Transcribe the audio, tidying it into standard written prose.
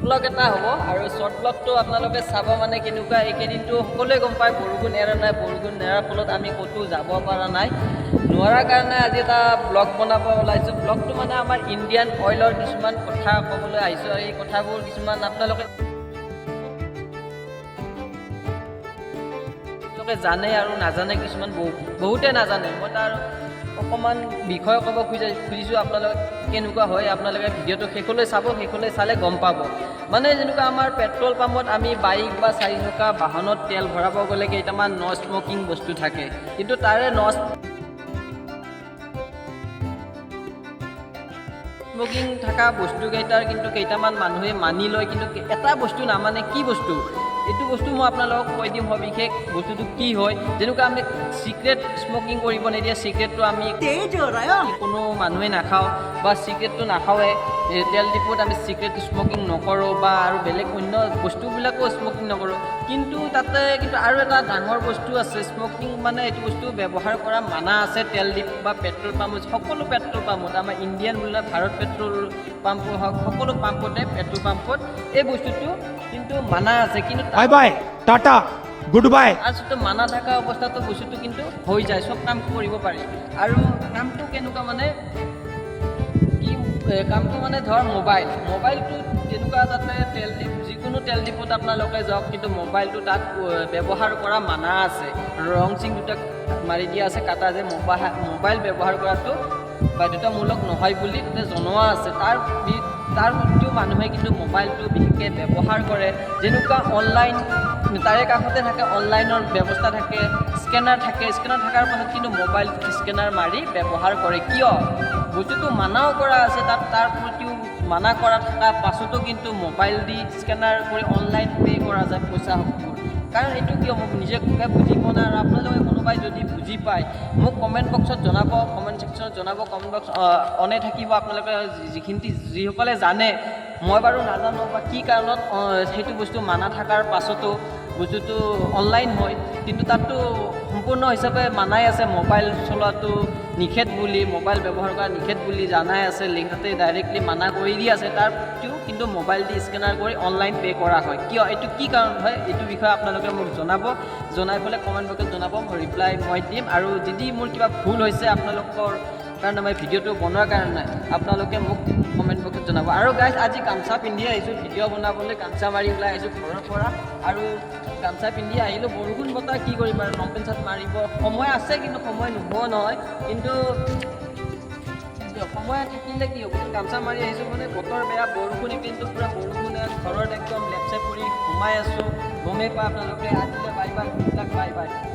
blog এটা হ'ব আৰু শ্বৰ্ট ব্লগটো আপোনালোকে চাব মানে কেনেকুৱা এইকেইদিনটো সকলোৱে গম পায় বৰষুণ এৰা নাই বৰষুণ এৰাৰ ফলত আমি ক'তো যাব পৰা নাই নোৱাৰাৰ কাৰণে আজি এটা ব্লগ বনাব ওলাইছোঁ ব্লগটো মানে আমাৰ ইণ্ডিয়ান অইলৰ কিছুমান কথা ক'বলৈ আহিছোঁ এই কথাবোৰ কিছুমান আপোনালোকে জানে আৰু নাজানে কিছুমান বহুতে নাজানে মই তাৰ অকণমান বিষয় ক'ব খুজিছোঁ আপোনালোকে কেনেকুৱা হয় আপোনালোকে ভিডিঅ'টো শেষলৈ চাব শেষলৈ চালে গম পাব মানে যেনেকুৱা আমাৰ পেট্ৰল পাম্পত আমি বাইক বা চাৰিচকা বাহনত তেল ভৰাব গ'লে কেইটামান নন স্মকিং বস্তু থাকে কিন্তু তাৰে স্মকিং থকা বস্তুকেইটাৰ কিন্তু কেইটামান মানুহে মানি লয় কিন্তু এটা বস্তু নামানে কি বস্তু এইটো বস্তু মই আপোনালোকক কৈ দিম হয় বিশেষ বস্তুটো কি হয় যেনেকুৱা আমি চিক্ৰেট স্মকিং কৰিব নিদিয়ে চিক্ৰেটটো আমি কোনো মানুহে নাখাওঁ বা চিক্ৰেটটো নাখাওঁৱে তেল ডিপুত আমি চিক্ৰেট স্মকিং নকৰোঁ বা আৰু বেলেগ অন্য বস্তুবিলাকো স্মকিং নকৰোঁ কিন্তু তাতে কিন্তু আৰু এটা ডাঙৰ বস্তু আছে স্মকিং মানে এইটো বস্তু ব্যৱহাৰ কৰা মানা আছে তেল ডিপু বা পেট্ৰল পাম্পত সকলো পেট্ৰল পাম্পত আমাৰ ইণ্ডিয়ান বোলে ভাৰত পেট্ৰল পাম্প হওক সকলো পাম্পতে পেট্ৰল পাম্পত এই বস্তুটো কিন্তু মানা আছে কিন্তু bye bye Tata good bye আচলতে মানা থকা অৱস্থাতো বস্তুটো কিন্তু হৈ যায় চব কাম কৰিব পাৰি আৰু কামটো কেনেকুৱা মানে কি কামটো মানে ধৰ মোবাইলটো যেনেকুৱা তাতে তেল ডিপু যিকোনো তেল ডিপুত আপোনালোকে যাওক কিন্তু মোবাইলটো তাত ব্যৱহাৰ কৰা মানা আছে ৰং চিং দুটা মাৰি দিয়া আছে কাটা যে মোবাইল ব্যৱহাৰ কৰাটো বাধ্যতামূলক নহয় বুলি তাতে জনোৱা আছে তাৰ সত্ত্বেও মানুহে কিন্তু মোবাইলটো বিশেষকৈ ব্যৱহাৰ কৰে যেনেকুৱা অনলাইন তাৰে কাষতে থাকে অনলাইনৰ ব্যৱস্থা থাকে স্কেনাৰ থকাৰ পাছত কিন্তু মোবাইল স্কেনাৰ মাৰি ব্যৱহাৰ কৰে কিয় বস্তুটো মানাও কৰা আছে তাৰ প্ৰতিও মানা কৰা থকাৰ পাছতো কিন্তু মোবাইল দি স্কেনাৰ কৰি অনলাইন পে' কৰা যায় পইচাসমূহ কাৰণ এইটো কিয় মোক নিজে বুজি পোৱা নাই আৰু আপোনালোকে কোনোবাই যদি বুজি পায় মোক কমেণ্ট বক্সত জনাব কমেণ্ট ছেকশ্যনত জনাব কমেণ্ট বক্স অনে থাকিব আপোনালোকে যিসকলে জানে মই বাৰু নাজানো বা কি কাৰণত সেইটো বস্তু মানা থকাৰ পাছতো বস্তুটো অনলাইন হয় কিন্তু তাততো সম্পূৰ্ণ হিচাপে মানাই আছে মোবাইল চলোৱাটো নিষেধ বুলি মোবাইল ব্যৱহাৰ কৰা নিষেধ বুলি জানাই আছে লিখাতে ডাইৰেক্টলি মানা কৰি দি আছে তাৰ প্ৰতিও কিন্তু মোবাইল দি স্কেনাৰ কৰি অনলাইন পে' কৰা হয় কিয় এইটো কি কাৰণ হয় এইটো বিষয়ে আপোনালোকে মোক জনাই পেলাই কমেণ্ট বক্সত জনাব মই ৰিপ্লাই মই দিম আৰু যদি মোৰ কিবা ভুল হৈছে আপোনালোকৰ কাৰণে মই ভিডিঅ'টো বনোৱাৰ কাৰণে আপোনালোকে মোক কমেণ্ট বক্সত জনাব আৰু গাইজ আজি গামোচা পিন্ধি আহিছোঁ ভিডিঅ' বনাবলৈ গামোচা মাৰি ওলাই আহিছোঁ ঘৰৰ পৰা আৰু গামোচা পিন্ধি আহিলোঁ বৰষুণ বতৰ কি কৰিম আৰু লং পেণ্ট চাৰ্ট মাৰিব সময় আছে কিন্তু সময় নোহোৱা নহয় কিন্তু সময় থাকিলে কি হ'ব গামোচা মাৰি আহিছোঁ মানে বতৰ বেয়া বৰষুণ কিন্তু পূৰা বৰষুণে ঘৰত একদম লেপচেপ কৰি সোমাই আছোঁ গমেই পায় আপোনালোকে আজিলৈ বাই বাই